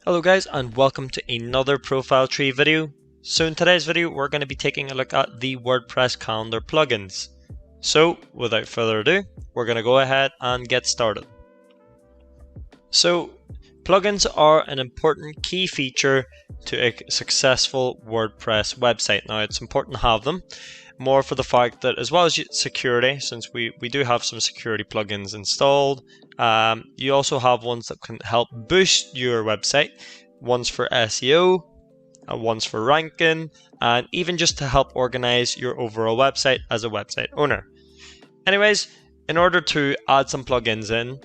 Hello guys, and welcome to another ProfileTree video. So in today's video we're going to be taking a look at the WordPress Calendar plugins. So without further ado, we're going to go ahead and get started. So plugins are an important key feature to a successful WordPress website. Now it's important to have them, more for the fact that as well as security, since we do have some security plugins installed, you also have ones that can help boost your website, ones for SEO, ones for ranking, and even just to help organize your overall website as a website owner. Anyways, in order to add some plugins in,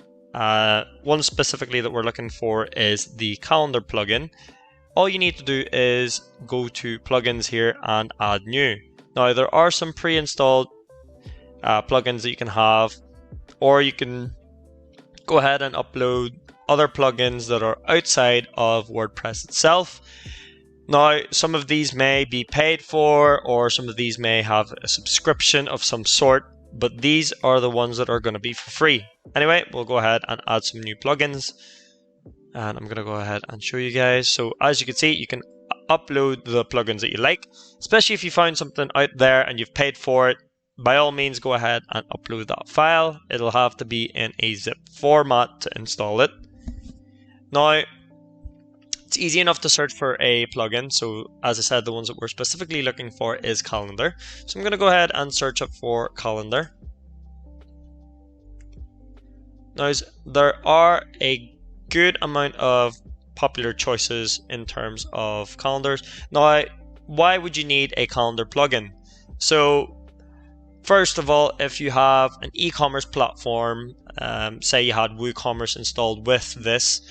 one specifically that we're looking for is the calendar plugin. All you need to do is go to plugins here and add new. Now there are some pre-installed plugins that you can have, or you can go ahead and upload other plugins that are outside of WordPress itself. Now some of these may be paid for, or some of these may have a subscription of some sort, but these are the ones that are going to be for free. Anyway, we'll go ahead and add some new plugins, and I'm going to go ahead and show you guys. So as you can see, you can upload the plugins that you like, especially if you find something out there and you've paid for it. By all means, go ahead and upload that file. It'll have to be in a zip format to install it. Now it's easy enough to search for a plugin. So as I said, the ones that we're specifically looking for is calendar. So I'm going to go ahead and search up for calendar. Now there are a good amount of popular choices in terms of calendars. Now, why would you need a calendar plugin? So first of all, if you have an e-commerce platform, say you had WooCommerce installed with this,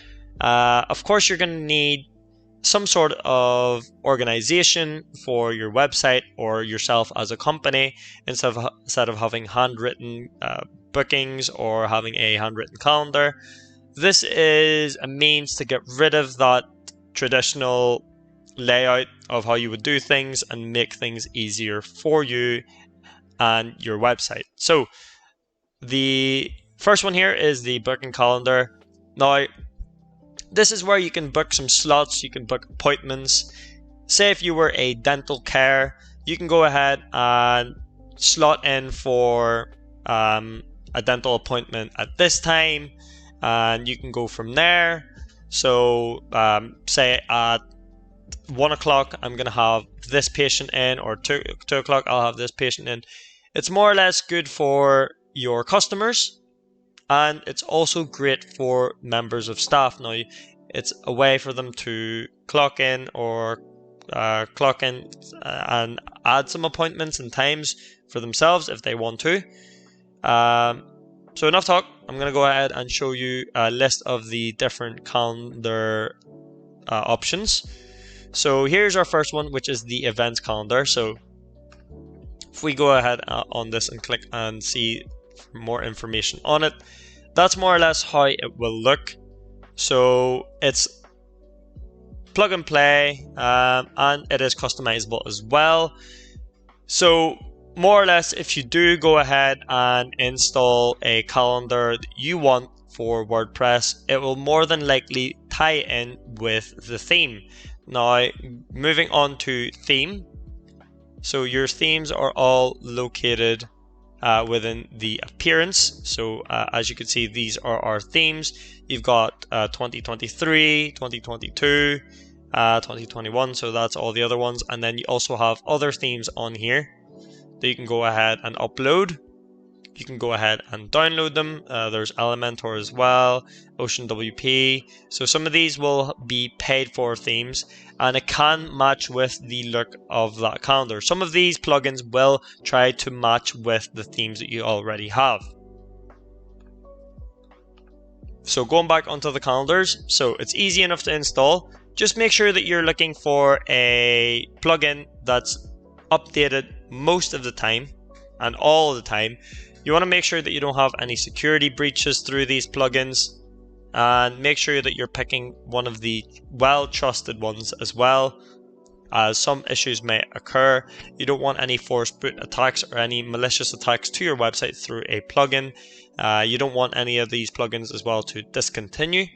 of course you're going to need some sort of organization for your website or yourself as a company, instead of having handwritten bookings or having a handwritten calendar. This is a means to get rid of that traditional layout of how you would do things and make things easier for you and your website. So the first one here is the booking calendar. Now this is where you can book some slots, you can book appointments. Say if you were a dental care, you can go ahead and slot in for a dental appointment at this time, and you can go from there. So say at 1 o'clock I'm gonna have this patient in, or 2 o'clock I'll have this patient in. It's more or less good for your customers, and it's also great for members of staff. Now it's a way for them to clock in or and add some appointments and times for themselves if they want to. So enough talk, I'm going to go ahead and show you a list of the different calendar options. So here's our first one, which is the events calendar. So if we go ahead on this and click and see more information on it, that's more or less how it will look. So it's plug and play, and it is customizable as well. So more or less, if you do go ahead and install a calendar that you want for WordPress, it will more than likely tie in with the theme. Now, moving on to theme. So your themes are all located within the appearance. So as you can see, these are our themes. You've got 2023, 2022, 2021. So that's all the other ones. And then you also have other themes on here that you can go ahead and upload. You can go ahead and download them. There's Elementor as well, Ocean WP. So some of these will be paid for themes, and it can match with the look of that calendar. Some of these plugins will try to match with the themes that you already have. So going back onto the calendars, so it's easy enough to install. Just make sure that you're looking for a plugin that's updated most of the time and all the time. You want to make sure that you don't have any security breaches through these plugins, and make sure that you're picking one of the well-trusted ones as well, as some issues may occur. You don't want any forced boot attacks or any malicious attacks to your website through a plugin. You don't want any of these plugins as well to discontinue.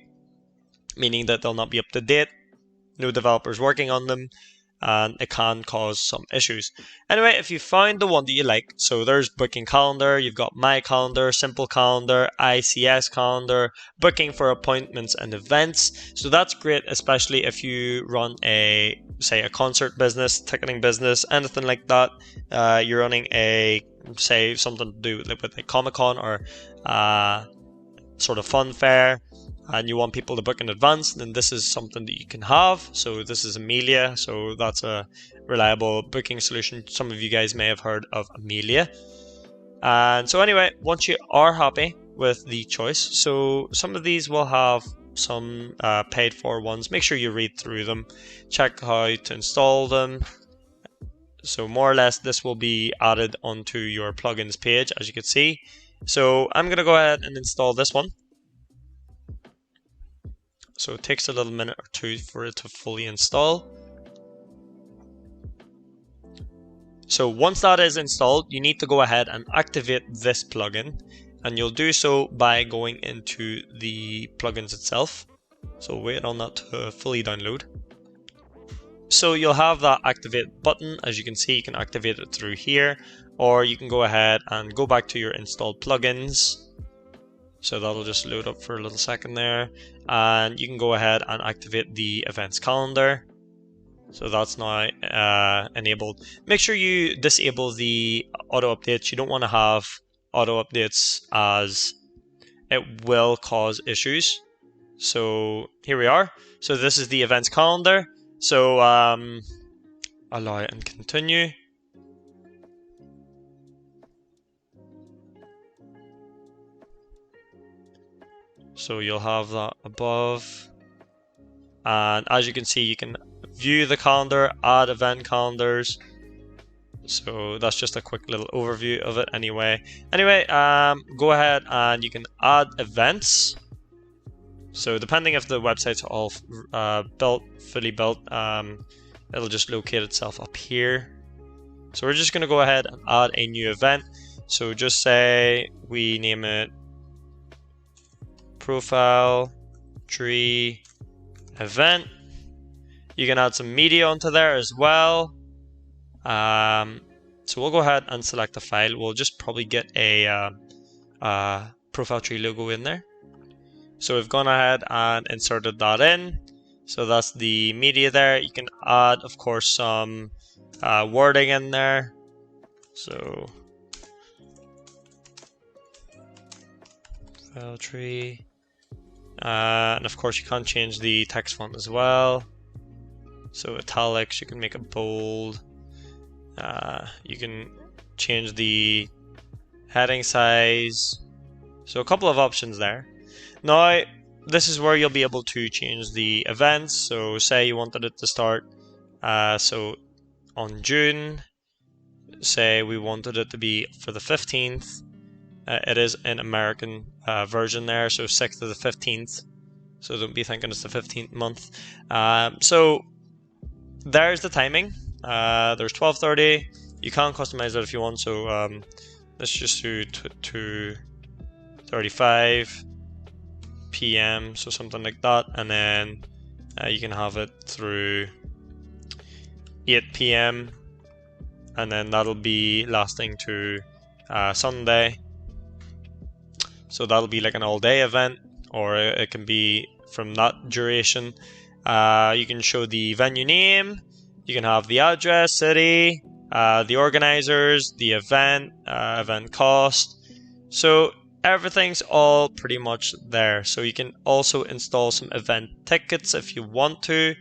meaning that they'll not be up to date, no developers working on them, and it can cause some issues. Anyway, if you find the one that you like, so there's booking calendar, you've got my calendar, simple calendar, ICS calendar, booking for appointments and events. So that's great, especially if you run a, say, a concert business, ticketing business, anything like that. You're running a, say, something to do with a Comic-Con or sort of fun fair, and you want people to book in advance, then this is something that you can have. So this is Amelia, so that's a reliable booking solution. Some of you guys may have heard of Amelia. And so anyway, once you are happy with the choice, so some of these will have some paid for ones. Make sure you read through them, check how to install them. So more or less this will be added onto your plugins page, as you can see. So I'm going to go ahead and install this one. So it takes a little minute or two for it to fully install. So once that is installed, you need to go ahead and activate this plugin, and you'll do so by going into the plugins itself. So wait on that to fully download. So you'll have that activate button. As you can see, you can activate it through here, or you can go ahead and go back to your installed plugins. So that'll just load up for a little second there, and you can go ahead and activate the events calendar. So that's now enabled. Make sure you disable the auto updates. You don't want to have auto updates, as it will cause issues. So here we are. So this is the events calendar. So allow it and continue. So you'll have that above, and as you can see, you can view the calendar, add event calendars. So that's just a quick little overview of it anyway. Go ahead and you can add events. So depending if the website's all fully built, it'll just locate itself up here. So we're just going to go ahead and add a new event. So just say we name it ProfileTree event. You can add some media onto there as well. So we'll go ahead and select a file. We'll just probably get a ProfileTree logo in there. So we've gone ahead and inserted that in. So that's the media there. You can add, of course, some wording in there. So ProfileTree. And of course you can change the text font as well. So italics, you can make it bold. You can change the heading size. So a couple of options there. Now this is where you'll be able to change the events. So say you wanted it to start so on June. Say we wanted it to be for the 15th. It is an American version there, so 6th to the 15th. So don't be thinking it's the 15th month. So there's the timing. There's 12:30. You can customize it if you want. So let's just do 2:35 p.m. So something like that, and then you can have it through 8 p.m. and then that'll be lasting to Sunday. So that'll be like an all-day event, or it can be from that duration. You can show the venue name, you can have the address, city, the organizers, the event, event cost. So everything's all pretty much there. So you can also install some event tickets if you want to.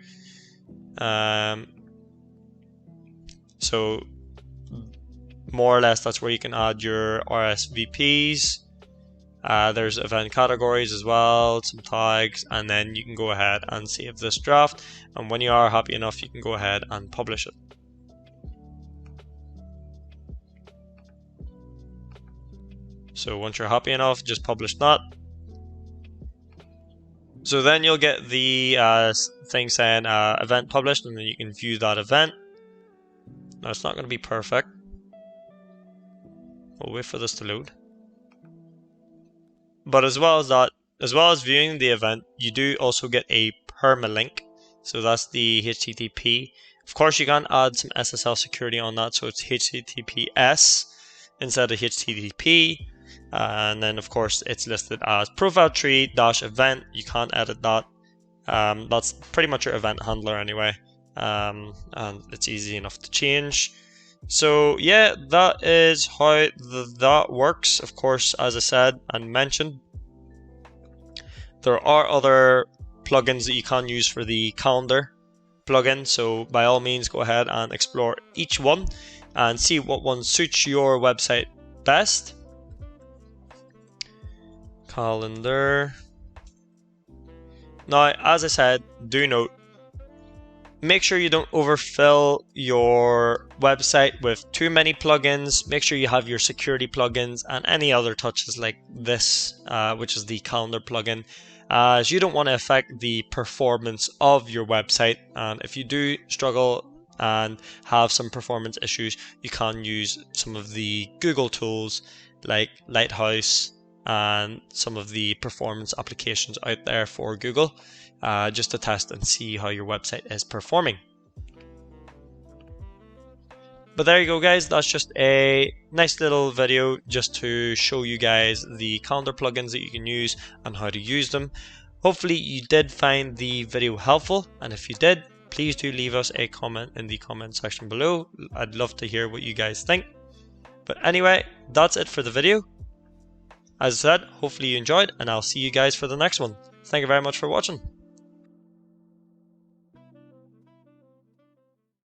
So more or less that's where you can add your RSVPs. There's event categories as well, some tags, and then you can go ahead and save this draft, and when you are happy enough you can go ahead and publish it. So once you're happy enough, just publish that. So then you'll get the thing saying event published, and then you can view that event. Now it's not going to be perfect. We'll wait for this to load. But as well as that, as well as viewing the event, you do also get a permalink. So that's the HTTP. Of course, you can add some SSL security on that, so it's HTTPS instead of HTTP. And then, of course, it's listed as ProfileTree-event. You can't edit that. That's pretty much your event handler anyway. And it's easy enough to change. So yeah, that is how that works. Of course, as I said and mentioned, there are other plugins that you can use for the calendar plugin, so by all means go ahead and explore each one and see what one suits your website best. Calendar. Now, as I said, do note, make sure you don't overfill your website with too many plugins. Make sure you have your security plugins and any other touches like this, which is the calendar plugin, as you don't want to affect the performance of your website. And if you do struggle and have some performance issues, you can use some of the Google tools like Lighthouse and some of the performance applications out there for Google, just to test and see how your website is performing. But there you go, guys. That's just a nice little video just to show you guys the calendar plugins that you can use and how to use them. Hopefully you did find the video helpful, and if you did, please do leave us a comment in the comment section below. I'd love to hear what you guys think. But anyway, that's it for the video. As I said, hopefully you enjoyed, and I'll see you guys for the next one. Thank you very much for watching.